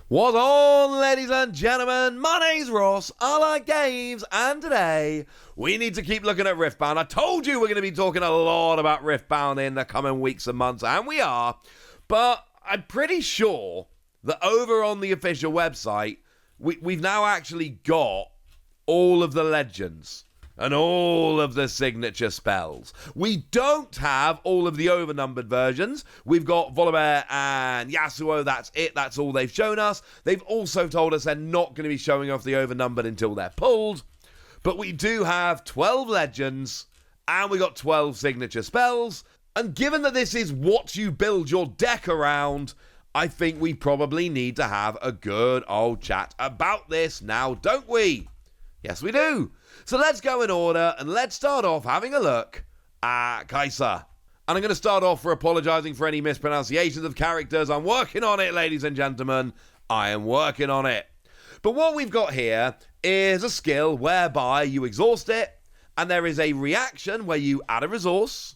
What's on, ladies and gentlemen? My name's Ross, I like games, and today we need to keep looking at Riftbound. I told you we're going to be talking a lot about Riftbound in the coming weeks and months, and we are, but I'm pretty sure that over on the official website, we've now actually got all of the legends and all of the signature spells. We don't have all of the overnumbered versions. We've got Volibear and Yasuo, that's it, that's all they've shown us. They've also told us they're not going to be showing off the overnumbered until they're pulled. But we do have 12 legends, and we got 12 signature spells. And given that this is what you build your deck around, I think we probably need to have a good old chat about this now, don't we? Yes, we do. So let's go in order, and let's start off having a look at Kaisa. And I'm going to start off for apologising for any mispronunciations of characters. I'm working on it, ladies and gentlemen. I am working on it. But what we've got here is a skill whereby you exhaust it, and there is a reaction where you add a resource,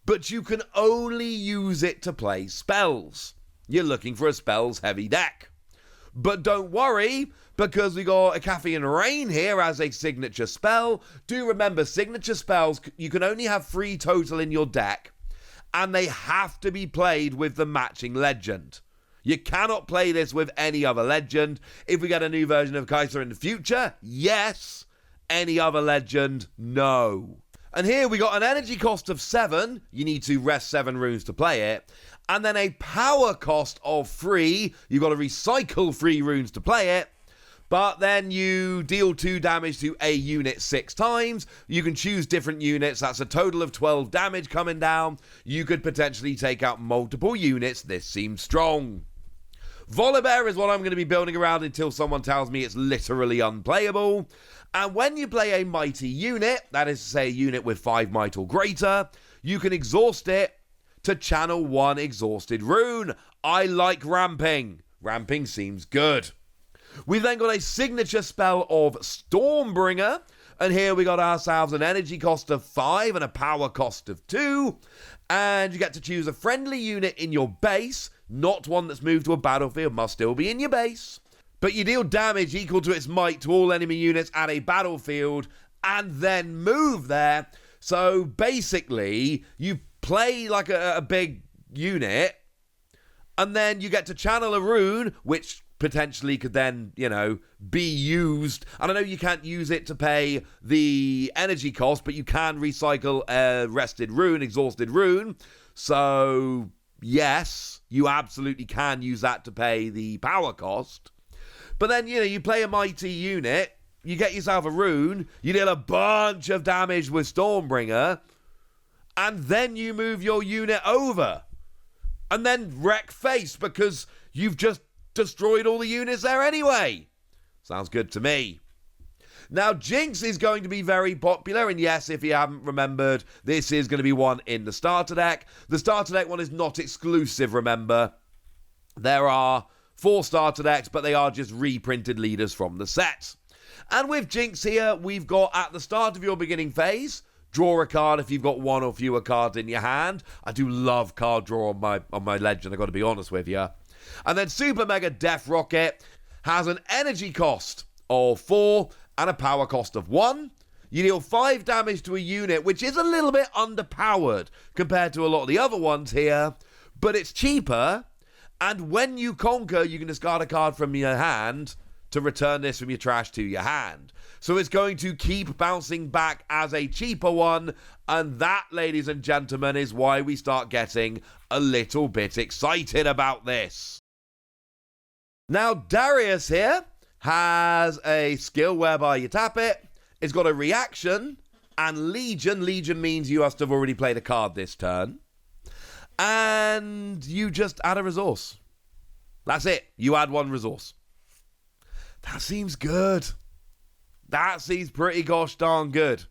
but you can only use it to play spells. You're looking for a spells-heavy deck. But don't worry, because we got a Caffeine Rain here as a signature spell. Do remember, signature spells, you can only have 3 total in your deck, and they have to be played with the matching legend. You cannot play this with any other legend. If we get a new version of Kaisa in the future, yes. Any other legend, no. And here we got an energy cost of 7. You need to rest 7 runes to play it. And then a power cost of 3. You've got to recycle 3 runes to play it. But then you deal 2 damage to a unit 6 times. You can choose different units. That's a total of 12 damage coming down. You could potentially take out multiple units. This seems strong. Volibear is what I'm going to be building around until someone tells me it's literally unplayable. And when you play a mighty unit, that is to say a unit with 5 might or greater, you can exhaust it to channel 1 exhausted rune. I like ramping. Ramping seems good. We've then got a signature spell of Stormbringer, and here we got ourselves an energy cost of 5 and a power cost of 2, and you get to choose a friendly unit in your base, not one that's moved to a battlefield, must still be in your base, but you deal damage equal to its might to all enemy units at a battlefield, and then move there. So basically, you play like a big unit, and then you get to channel a rune, which potentially could then, be used. And I know you can't use it to pay the energy cost, but you can recycle a rested rune, exhausted rune. So, yes, you absolutely can use that to pay the power cost. But then, you play a mighty unit, you get yourself a rune, you deal a bunch of damage with Stormbringer, and then you move your unit over. And then wreck face because you've just destroyed all the units there anyway. Sounds good to me. Now, Jinx is going to be very popular, and yes, if you haven't remembered, this is going to be one in the starter deck. The starter deck one is not exclusive, remember. There are 4 starter decks, but they are just reprinted leaders from the set. And with Jinx here, we've got at the start of your beginning phase, draw a card if you've got 1 or fewer cards in your hand. I do love card draw on my legend, I've got to be honest with you. And then Super Mega Death Rocket has an energy cost of 4 and a power cost of 1. You deal 5 damage to a unit, which is a little bit underpowered compared to a lot of the other ones here, but it's cheaper. And when you conquer, you can discard a card from your hand to return this from your trash to your hand. So it's going to keep bouncing back as a cheaper one, and that, ladies and gentlemen, is why we start getting a little bit excited about this. Now, Darius here has a skill whereby you tap it, it's got a reaction, and Legion. Legion means you must have already played a card this turn, and you just add a resource. That's it, you add 1 resource. That seems good. That seems pretty gosh darn good.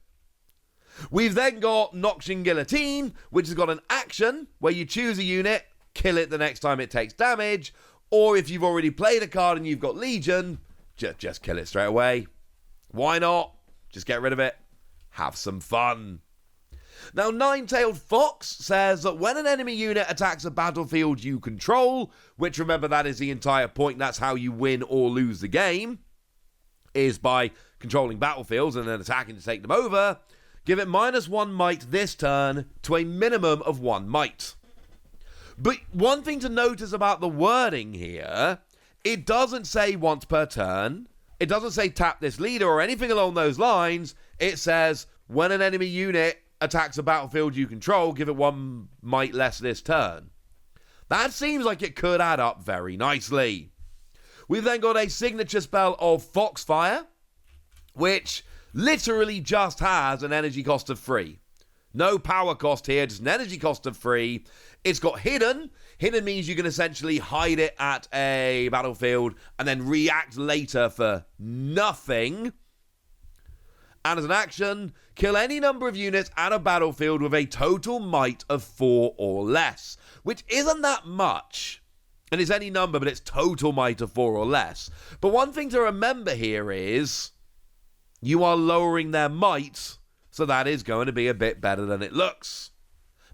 We've then got Noxian Guillotine, which has got an action where you choose a unit, kill it the next time it takes damage, or if you've already played a card and you've got Legion, just kill it straight away. Why not? Just get rid of it. Have some fun. Now, Nine-Tailed Fox says that when an enemy unit attacks a battlefield you control, which remember that is the entire point, that's how you win or lose the game, is by controlling battlefields and then attacking to take them over, give it -1 might this turn to a minimum of 1 might. But one thing to notice about the wording here, it doesn't say once per turn, it doesn't say tap this leader or anything along those lines, it says when an enemy unit attacks a battlefield you control, give it 1 might less this turn. That seems like it could add up very nicely. We've then got a signature spell of Foxfire, which literally just has an energy cost of 3. No power cost here, just an energy cost of 3. It's got Hidden. Hidden means you can essentially hide it at a battlefield and then react later for nothing. And as an action, kill any number of units at a battlefield with a total might of 4 or less, which isn't that much. And it's any number, but it's total might of 4 or less. But one thing to remember here is you are lowering their might, so that is going to be a bit better than it looks.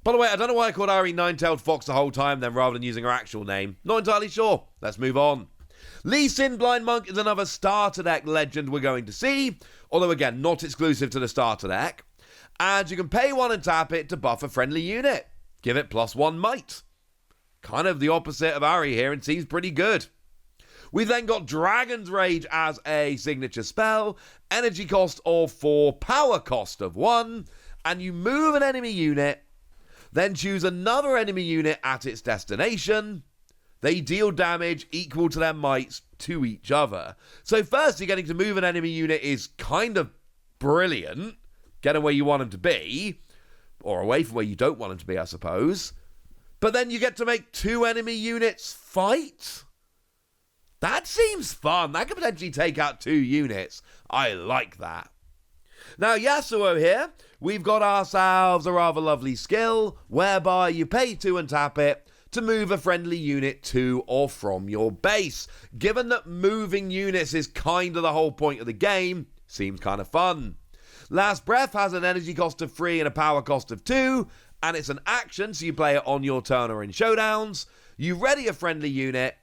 By the way, I don't know why I called Ahri Nine-Tailed Fox the whole time then rather than using her actual name. Not entirely sure. Let's move on. Lee Sin Blind Monk is another starter deck legend we're going to see, although again, not exclusive to the starter deck. And you can pay 1 and tap it to buff a friendly unit. Give it +1 might. Kind of the opposite of Ahri here and seems pretty good. We've then got Dragon's Rage as a signature spell, energy cost of 4, power cost of 1, and you move an enemy unit, then choose another enemy unit at its destination. They deal damage equal to their mights to each other. So firstly, getting to move an enemy unit is kind of brilliant. Get them where you want them to be, or away from where you don't want them to be, I suppose. But then you get to make 2 enemy units fight? That seems fun. That could potentially take out 2 units. I like that. Now, Yasuo here, we've got ourselves a rather lovely skill whereby you pay 2 and tap it to move a friendly unit to or from your base. Given that moving units is kind of the whole point of the game, seems kind of fun. Last Breath has an energy cost of 3 and a power cost of 2, and it's an action, so you play it on your turn or in showdowns. You ready a friendly unit,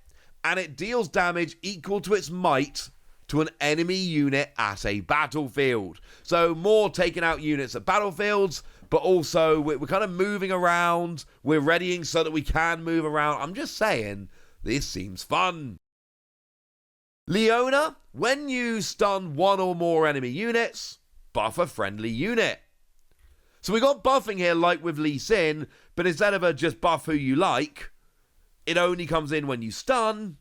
and it deals damage equal to its might to an enemy unit at a battlefield. So more taking out units at battlefields, but also we're kind of moving around. We're readying so that we can move around. I'm just saying, this seems fun. Leona, when you stun 1 or more enemy units, buff a friendly unit. So we got buffing here like with Lee Sin, but instead of a just buff who you like, it only comes in when you stun.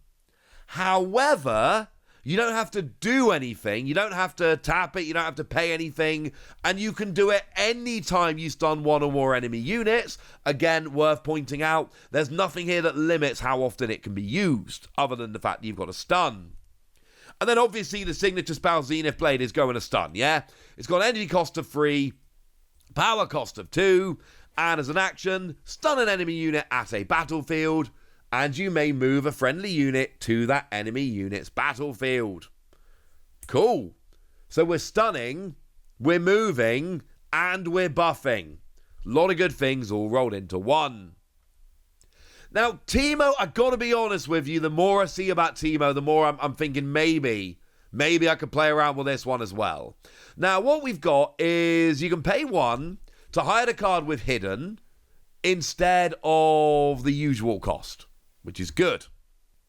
However, you don't have to do anything. You don't have to tap it. You don't have to pay anything. And you can do it anytime you stun 1 or more enemy units. Again, worth pointing out, there's nothing here that limits how often it can be used, other than the fact that you've got a stun. And then obviously the signature spell Zenith Blade is going to stun, yeah? It's got energy cost of 3, power cost of 2, and as an action, stun an enemy unit at a battlefield, and you may move a friendly unit to that enemy unit's battlefield. Cool. So we're stunning, we're moving, and we're buffing. A lot of good things all rolled into one. Now, Teemo, I gotta be honest with you, the more I see about Teemo, the more I'm thinking maybe I could play around with this one as well. Now, what we've got is you can pay 1 to hide a card with Hidden instead of the usual cost, which is good.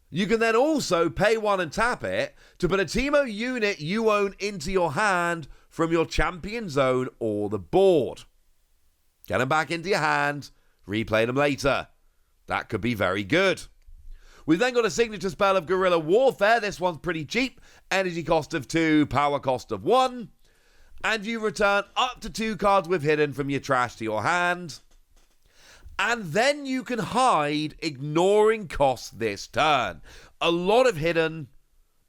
You can then also pay 1 and tap it to put a Teemo unit you own into your hand from your champion zone or the board. Get them back into your hand, replay them later. That could be very good. We've then got a signature spell of Guerrilla Warfare. This one's pretty cheap. Energy cost of 2, power cost of 1. And you return up to 2 cards with Hidden from your trash to your hand. And then you can hide, ignoring costs this turn. A lot of Hidden,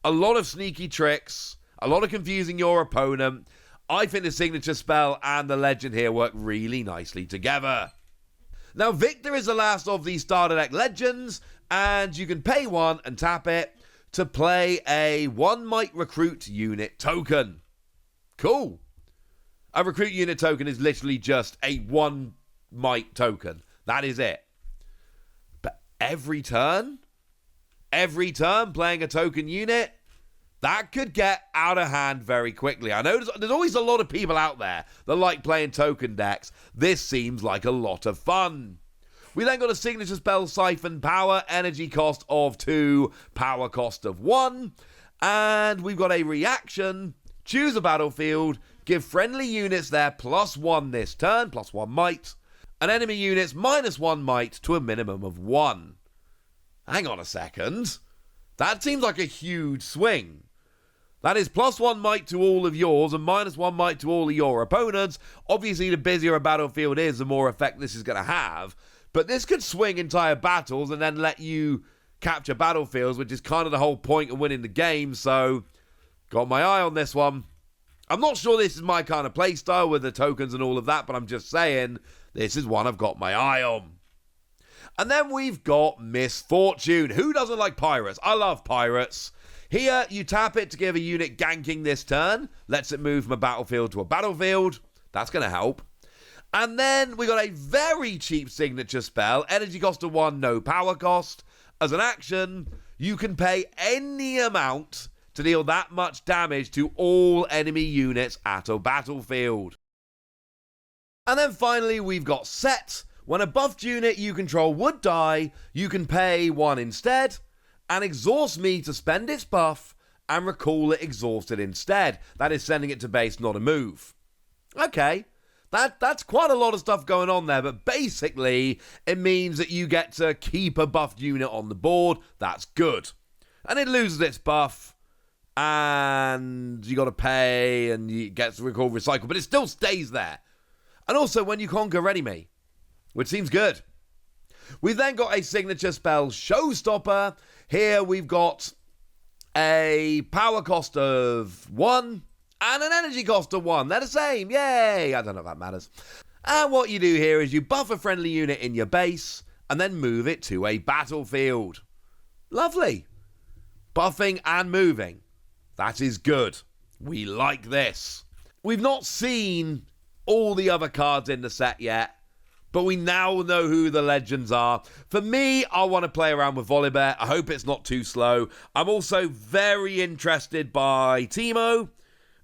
a lot of sneaky tricks, a lot of confusing your opponent. I think the signature spell and the legend here work really nicely together. Now, Viktor is the last of these starter deck legends, and you can pay 1 and tap it to play a 1 might recruit unit token. Cool. A recruit unit token is literally just a 1 might token. That is it. But every turn playing a token unit, that could get out of hand very quickly. I know there's always a lot of people out there that like playing token decks. This seems like a lot of fun. We then got a signature spell, Siphon Power, energy cost of 2, power cost of 1. And we've got a reaction, choose a battlefield, give friendly units their +1 this turn, +1 might, and enemy units -1 might to a minimum of 1. Hang on a second. That seems like a huge swing. That is +1 might to all of yours and -1 might to all of your opponents. Obviously, the busier a battlefield is, the more effect this is going to have. But this could swing entire battles and then let you capture battlefields, which is kind of the whole point of winning the game. So, got my eye on this one. I'm not sure this is my kind of playstyle with the tokens and all of that, but I'm just saying this is one I've got my eye on. And then we've got Misfortune. Who doesn't like pirates? I love pirates. Here, you tap it to give a unit ganking this turn. Lets it move from a battlefield to a battlefield. That's going to help. And then we got a very cheap signature spell. Energy cost of 1, no power cost. As an action, you can pay any amount to deal that much damage to all enemy units at a battlefield. And then finally, we've got Set. When a buffed unit you control would die, you can pay 1 instead, and exhaust me to spend its buff, and recall it exhausted instead. That is sending it to base, not a move. Okay, that's quite a lot of stuff going on there, but basically, it means that you get to keep a buffed unit on the board. That's good. And it loses its buff, and you got to pay, and it gets recall, recycle, but it still stays there. And also, when you conquer Ready Me, which seems good. We've then got a signature spell, Showstopper. Here we've got a power cost of 1 and an energy cost of 1. They're the same. Yay! I don't know if that matters. And what you do here is you buff a friendly unit in your base and then move it to a battlefield. Lovely. Buffing and moving. That is good. We like this. We've not seen all the other cards in the set yet, but we now know who the legends are. For me, I want to play around with Volibear. I hope it's not too slow. I'm also very interested by Teemo.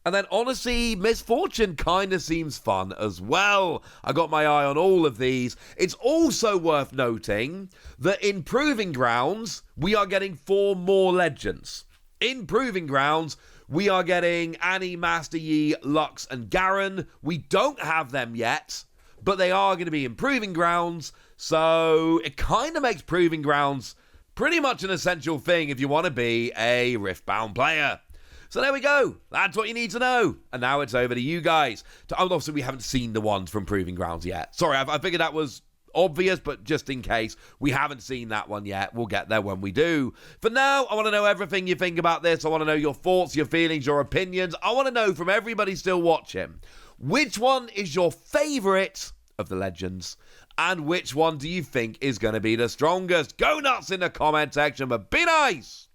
And then, honestly, Misfortune kind of seems fun as well. I got my eye on all of these. It's also worth noting that in Proving Grounds, we are getting 4 more legends. In Proving Grounds, we are getting Annie, Master Yi, Lux, and Garen. We don't have them yet, but they are going to be in Proving Grounds, so it kind of makes Proving Grounds pretty much an essential thing if you want to be a Riftbound player. So there we go. That's what you need to know. And now it's over to you guys. Obviously, we haven't seen the ones from Proving Grounds yet. Sorry, I figured that was obvious, but just in case, we haven't seen that one yet. We'll get there when we do. For now, I want to know everything you think about this. I want to know your thoughts, your feelings, your opinions. I want to know from everybody still watching, which one is your favorite of the legends? And which one do you think is going to be the strongest? Go nuts in the comment section, but be nice!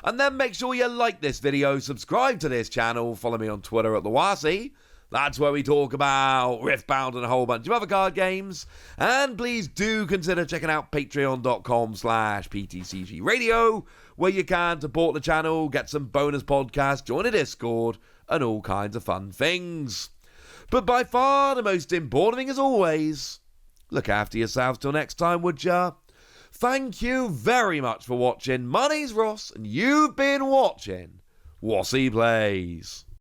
And then make sure you like this video, subscribe to this channel, follow me on Twitter at TheWasi. That's where we talk about Riftbound and a whole bunch of other card games. And please do consider checking out patreon.com/PTCG Radio, where you can support the channel, get some bonus podcasts, join a Discord, and all kinds of fun things. But by far the most important thing as always, look after yourselves till next time, would ya? Thank you very much for watching. My name's Ross, and you've been watching Wasi Plays.